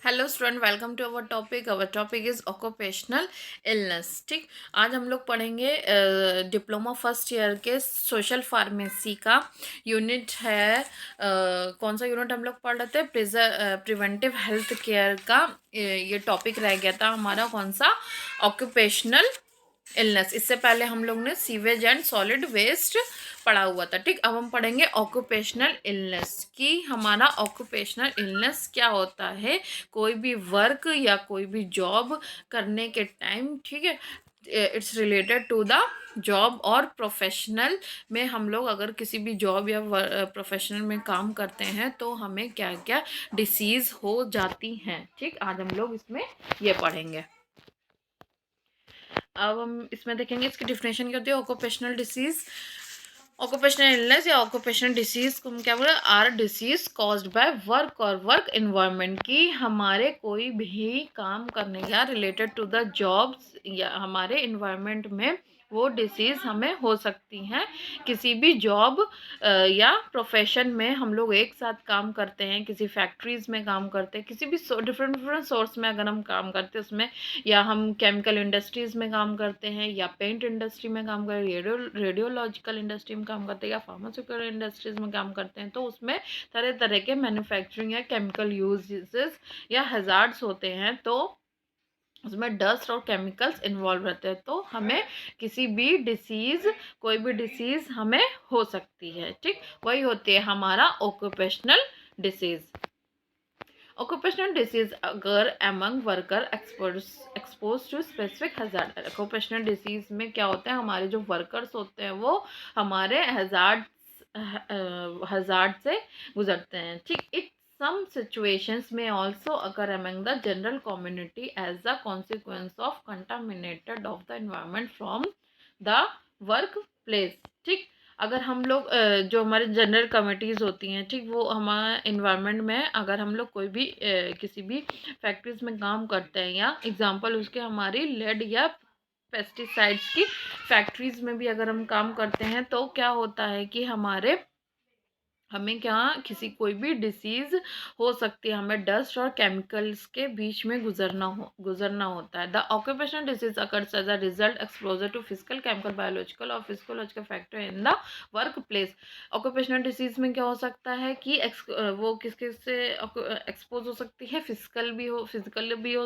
Hello student, welcome to our topic. Our topic is occupational illness. ठीक, आज हम लोग पढ़ेंगे डिप्लोमा फर्स्ट ईयर के सोशल फार्मेसी का यूनिट है। कौन सा यूनिट हम लोग पढ़ रहे थे? प्रिवेंटिव हेल्थ केयर का ये टॉपिक रह गया था हमारा। कौन सा? Occupational illness. इससे पहले हम लोग ने सीवेज एंड सॉलिड वेस्ट पढ़ा हुआ था। ठीक, अब हम पढ़ेंगे ऑक्यूपेशनल इलनेस कि हमारा ऑक्यूपेशनल इलनेस क्या होता है। कोई भी वर्क या कोई भी जॉब करने के टाइम, ठीक है, it's related to the job और प्रोफेशनल में हम लोग अगर किसी भी जॉब या प्रोफेशनल में काम करते हैं तो हमें क्या क्या डिसीज़ हो जाती हैं। ठीक, आज हम लोग इसमें ये पढ़ेंगे। अब हम इसमें देखेंगे इसकी डिफिनेशन क्या होती है। ऑक्यूपेशनल डिसीज, ऑक्यूपेशनल इलनेस या ऑक्यूपेशनल डिसीज को हम क्या बोले? Are disease caused by work और वर्क इन्वायरमेंट, की हमारे कोई भी काम करने या रिलेटेड टू द जॉब्स या हमारे इन्वायरमेंट में वो डिसीज़ हमें हो सकती हैं। किसी भी जॉब या प्रोफेशन में हम लोग एक साथ काम करते हैं, किसी फैक्ट्रीज़ में काम करते हैं, किसी भी डिफरेंट डिफरेंट सोर्स में अगर हम काम करते हैं उसमें, या हम केमिकल इंडस्ट्रीज़ में काम करते हैं या पेंट इंडस्ट्री में काम करते हैं, रेडियोलॉजिकल इंडस्ट्री में काम करते हैं या फार्मास्यूटिकल इंडस्ट्रीज़ में काम करते हैं, तो उसमें तरह तरह के मैन्युफैक्चरिंग या केमिकल यूजेस या हज़ार्ड्स होते हैं। तो उसमें डस्ट और केमिकल्स इन्वॉल्व रहते हैं, तो हमें किसी भी डिसीज़, कोई भी डिसीज़ हमें हो सकती है। ठीक, वही होती है हमारा ऑक्यूपेशनल डिसीज़। ऑक्यूपेशनल डिसीज अगर among worker expose to specific hazard. Occupational disease में क्या होता है, हमारे जो वर्कर्स होते हैं वो हमारे हजार्ड से गुजरते हैं। ठीक, it some situations may also occur among the general community as a consequence of contaminated of the environment from the workplace। ठीक, अगर हम लोग जो हमारे जनरल कमिटीज़ होती हैं, ठीक, वो हमारे इन्वायरमेंट में अगर हम लोग कोई भी किसी भी फैक्ट्रीज में काम करते हैं, या एग्जांपल उसके हमारी लेड या पेस्टिसाइड्स की फैक्ट्रीज में भी अगर हम काम करते हैं, तो क्या होता है कि हमें क्या, किसी कोई भी डिसीज़ हो सकती है। हमें डस्ट और केमिकल्स के बीच में गुजरना होता है। The occupational disease occurs as a result exposure to physical, chemical, biological और physiological factor in the work place. Occupational disease में क्या हो सकता है कि वो किस किस से एक्सपोज हो सकती है? फिजिकल भी हो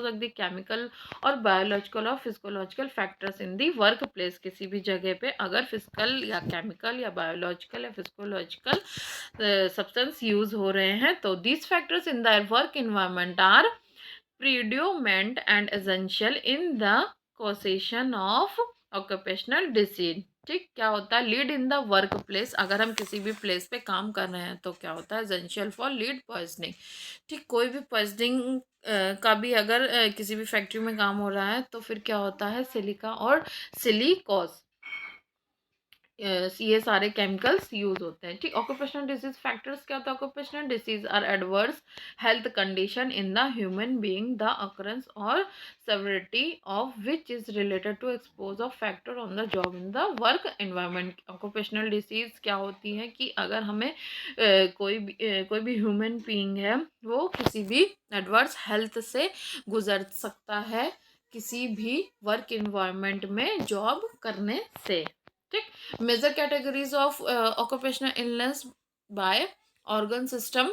सकती है, केमिकल और बायोलॉजिकल और physiological factors in the work place. किसी भी जगह पे अगर फिजिकल या केमिकल या बायोलॉजिकल या फिजिकोलॉजिकल सब्सटेंस यूज हो रहे हैं, तो these factors in the work environment are predominant and essential in the causation of occupational disease। ठीक, क्या होता है? Lead in the work place, अगर हम किसी भी प्लेस पे काम कर रहे हैं तो क्या होता है? Essential for lead poisoning. ठीक, कोई भी पॉइजनिंग का भी अगर किसी भी फैक्ट्री में काम हो रहा है तो फिर क्या होता है? सिलिका और सिलिकॉस, ये सारे केमिकल्स यूज होते हैं। ठीक, ऑक्यूपेशनल डिजीज फैक्टर्स क्या होता है? Occupational disease are adverse health condition in the human being, the occurrence और severity of which is related to expose of factor on the job in the work environment. Occupational disease क्या होती है कि अगर हमें कोई भी ह्यूमन बीइंग है वो किसी भी एडवर्स हेल्थ से गुजर सकता है किसी भी वर्क इन्वायरमेंट में जॉब करने से। ठीक, major categories of occupational illness by organ system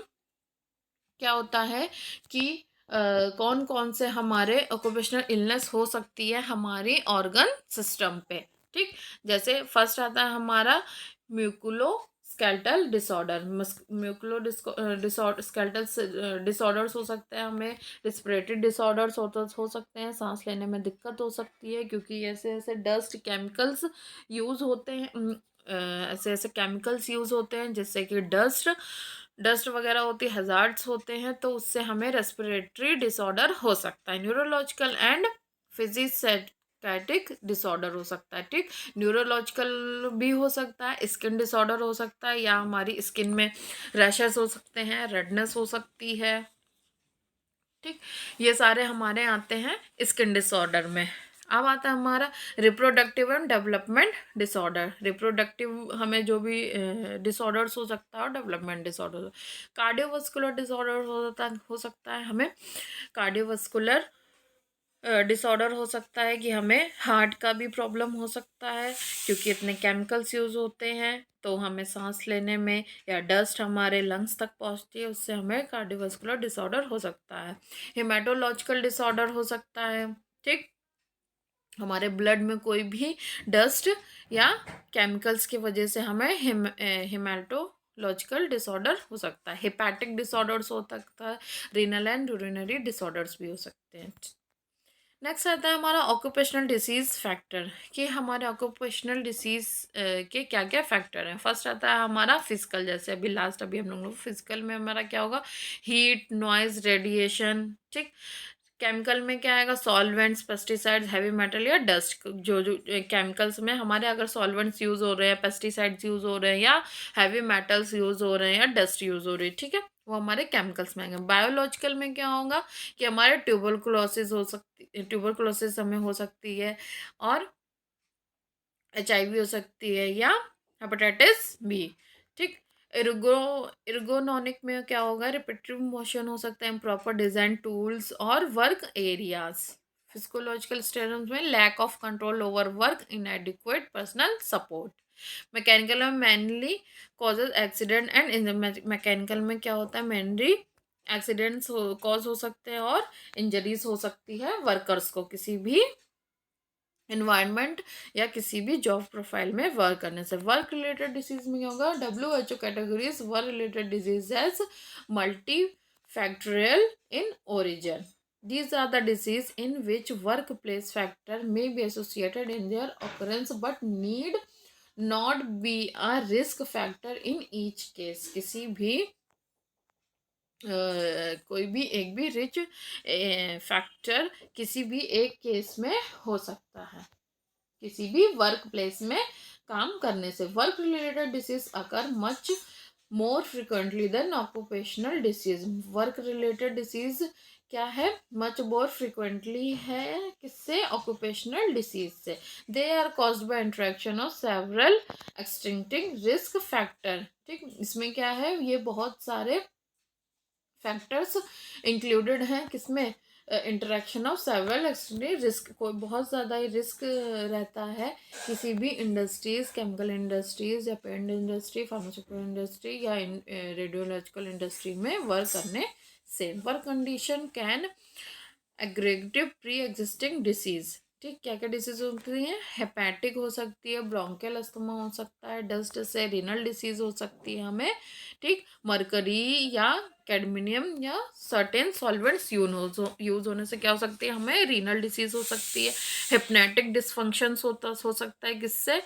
क्या होता है कि कौन कौन से हमारे ऑक्यूपेशनल इलनेस हो सकती है हमारी ऑर्गन सिस्टम पे। ठीक, जैसे फर्स्ट आता है हमारा म्यूकुलो स्केल्टल डिसऑर्डर। म्यूकुलो स्केल्टल डिसऑर्डर्स हो सकते हैं हमें। रिस्पिरेटरी डिसऑर्डर्स हो सकते हैं, सांस लेने में दिक्कत हो सकती है क्योंकि ऐसे ऐसे डस्ट केमिकल्स यूज़ होते हैं। ऐसे ऐसे केमिकल्स यूज़ होते हैं जिससे कि डस्ट वगैरह होती है, हजार्ड्स होते हैं, तो उससे हमें रेस्पिरेटरी डिसऑर्डर हो सकता है। न्यूरोलॉजिकल एंड फिजिसैटिक डिसऑर्डर हो सकता है। ठीक, न्यूरोलॉजिकल भी हो सकता है, स्किन डिसऑर्डर हो सकता है, या हमारी स्किन में रैशेस हो सकते हैं, रेडनेस हो सकती है। ठीक, ये सारे हमारे आते हैं स्किन डिसऑर्डर में। अब आता है हमारा reproductive and development disorder. Reproductive हमें जो भी डिसऑर्डर्स हो सकता है, और डेवलपमेंट डिसऑर्डर, कार्डियोवास्कुलर डिसऑर्डर हो सकता है हमें कार्डियोवास्कुलर डिसऑर्डर हो सकता है कि हमें हार्ट का भी प्रॉब्लम हो सकता है, क्योंकि इतने केमिकल्स यूज़ होते हैं तो हमें सांस लेने में, या डस्ट हमारे लंग्स तक पहुंचती है, उससे हमें कार्डियोवास्कुलर डिसऑर्डर हो सकता है। हेमाटोलॉजिकल डिसऑर्डर हो सकता है, ठीक, हमारे ब्लड में कोई भी डस्ट या केमिकल्स की वजह से हमें हेमाटोलॉजिकल डिसऑर्डर हो सकता है। हेपेटिक डिसऑर्डर्स हो सकता है, रीनल एंड यूरिनरी डिसऑर्डर्स भी हो सकते हैं। नेक्स्ट आता है हमारा ऑक्यूपेशनल डिसीज फैक्टर, कि हमारे ऑक्यूपेशनल डिसीज के क्या क्या फैक्टर हैं। फर्स्ट आता है हमारा फिजिकल, जैसे अभी हम लोग फिजिकल में हमारा क्या होगा, हीट, नॉइज, रेडिएशन, ठीक। केमिकल में क्या आएगा, सॉल्वेंट्स, पेस्टिसाइड्स, हैवी मेटल या डस्ट। जो जो केमिकल्स में हमारे अगर सॉल्वेंट्स यूज हो रहे हैं, पेस्टिसाइड्स यूज हो रहे हैं, या हैवी मेटल्स यूज हो रहे हैं, या डस्ट यूज हो रही है, ठीक है, वो हमारे केमिकल्स में आएंगे। बायोलॉजिकल में क्या होगा कि हमारे ट्यूबरकुलोसिस हो सकती, ट्यूबरकुलोसिस हमें हो सकती है, और HIV हो सकती है, या हेपेटाइटिस बी, ठीक। इर्गो इर्गोनॉमिक में क्या होगा, रिपीटेटिव मोशन हो सकता है, इम्प्रॉपर डिजाइन टूल्स और वर्क एरियाज। फिजिकोलॉजिकल स्टेटस में lack of control over work, inadequate personal support. Mechanical में mainly causes accident and in mechanical में क्या होता है, मेनली एक्सीडेंट्स कॉज हो सकते हैं, और इंजरीज हो सकती है वर्कर्स को किसी भी इन्वायरमेंट या किसी भी जॉब प्रोफाइल में वर्क करने से। वर्क रिलेटेड डिसीज में क्या होगा, WHO categories work related disease as multi factorial in origin. These are the disease in which workplace factor may be associated in their occurrence but need not be a risk factor in each case। किसी भी कोई भी एक भी rich factor किसी भी एक case में हो सकता है, किसी भी वर्क प्लेस में काम करने से। Work related disease occur much more frequently than occupational disease. Work related disease क्या है, मच मोर फ्रिक्वेंटली है किससे, ऑक्यूपेशनल डिसीज से। They are caused by interaction of several existing risk factor, ठीक। इसमें क्या है, ये बहुत सारे फैक्टर्स इंक्लूडेड हैं, किसमें, interaction of several external risk, कोई बहुत ज़्यादा ही रिस्क रहता है किसी भी इंडस्ट्रीज़, केमिकल इंडस्ट्रीज़ या पेंट इंडस्ट्री, फार्मास्यूटिकल इंडस्ट्री या रेडियोलॉजिकल इंडस्ट्री में वर्क करने से। Work condition can aggregative pre existing disease, ठीक। क्या क्या डिसीज होती हैं, हेपेटिक हो सकती है, ब्रोंकियल अस्थमा हो सकता है, डस्ट से रिनल डिसीज हो सकती है हमें, ठीक। मरकरी या कैडमिनियम या सर्टेन सॉल्वेंट्स यूज होने से क्या हो सकती है, हमें रीनल डिसीज हो सकती है। हिप्नेटिक डिसफंक्शंस हो सकता है किससे,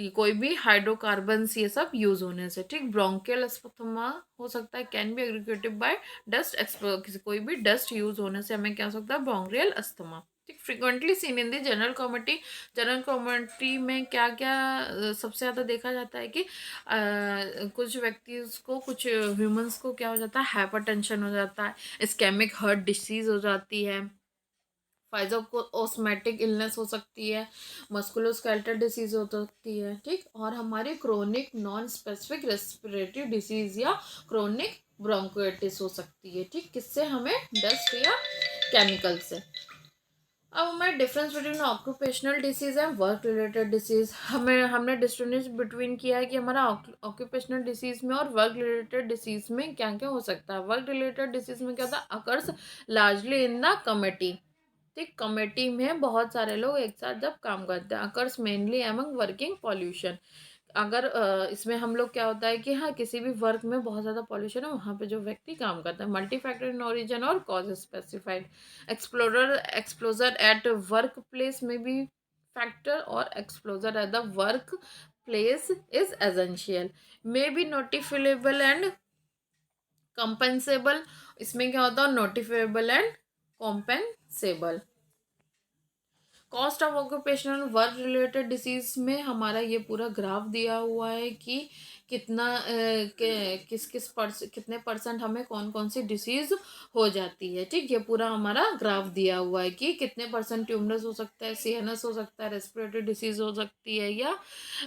कोई भी हाइड्रोकार्बन्स ये सब यूज होने से, ठीक। ब्रोंकियल अस्थमा हो सकता है, can be aggregated by dust किसी कोई भी डस्ट यूज होने से हमें क्या हो सकता है, ब्रोंकियल अस्थमा, ठीक। Frequently seen in the general community. General community में क्या क्या सबसे ज़्यादा देखा जाता है कि कुछ व्यक्ति को, कुछ ह्यूमंस को क्या हो जाता है, हाइपरटेंशन हो जाता है, इस्केमिक हार्ट डिसीज हो जाती है, फाइजोओस्मैटिक इलनेस हो सकती है, मस्कुलोस्केलेटल डिसीज हो सकती है, ठीक। और हमारी chronic non specific respiratory disease या क्रोनिक ब्रोंकोइटिस हो सकती है, ठीक। किससे, हमें डस्ट या केमिकल से। अब हमें difference between occupational disease and work related disease, हमने डिस्टिंग्विश बिटवीन किया है कि हमारा ऑक्यूपेशनल डिसीज में और वर्क रिलेटेड डिसीज में क्या क्या हो सकता है। वर्क रिलेटेड डिसीज में क्या होता है, occurs largely in the committee, ठीक। कमेटी में बहुत सारे लोग एक साथ जब काम करते हैं, occurs mainly among working pollution. अगर इसमें हम लोग क्या होता है कि हाँ, किसी भी वर्क में बहुत ज़्यादा पॉल्यूशन है, वहाँ पे जो व्यक्ति काम करता है। मल्टी फैक्टर इन ओरिजिन और cause specified. Exposure at work place में भी फैक्टर, और exposure at the work place is essential, may be notifiable and compensable. इसमें क्या होता है, notifiable and compensable. Cost of occupational work related disease में हमारा ये पूरा ग्राफ दिया हुआ है कि कितना कितने परसेंट हमें कौन कौन सी डिसीज हो जाती है। ठीक, ये पूरा हमारा ग्राफ दिया हुआ है कि कितने परसेंट ट्यूमरस हो सकता है, सीएनएस हो सकता है, रेस्पिरेटरी डिसीज हो सकती है, या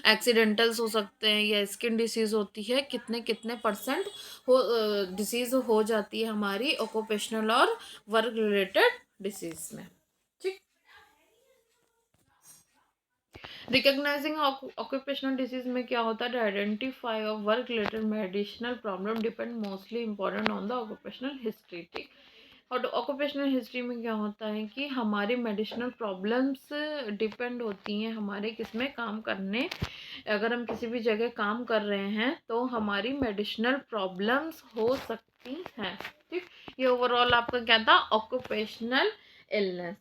एक्सीडेंटल्स हो सकते हैं, या स्किन डिसीज होती है, कितने कितने परसेंट हो डिसीज हो जाती है हमारी ऑक्यूपेशनल और वर्क रिलेटेड डिसीज में। ठीक, रिकॉग्नाइजिंग ऑक्यूपेशनल डिसीज में क्या होता है, identify of work related medicinal problem depend mostly important on the occupational history. ठीक, और ऑक्यूपेशनल हिस्ट्री में क्या होता है कि हमारी मेडिसिनल प्रॉब्लम्स डिपेंड होती हैं हमारे किस में काम करने, अगर हम किसी भी जगह काम कर रहे हैं तो हमारी मेडिसिनल प्रॉब्लम्स हो सकती हैं। ठीक, ये ओवरऑल आपका क्या था, ऑक्यूपेशनल इलनेस।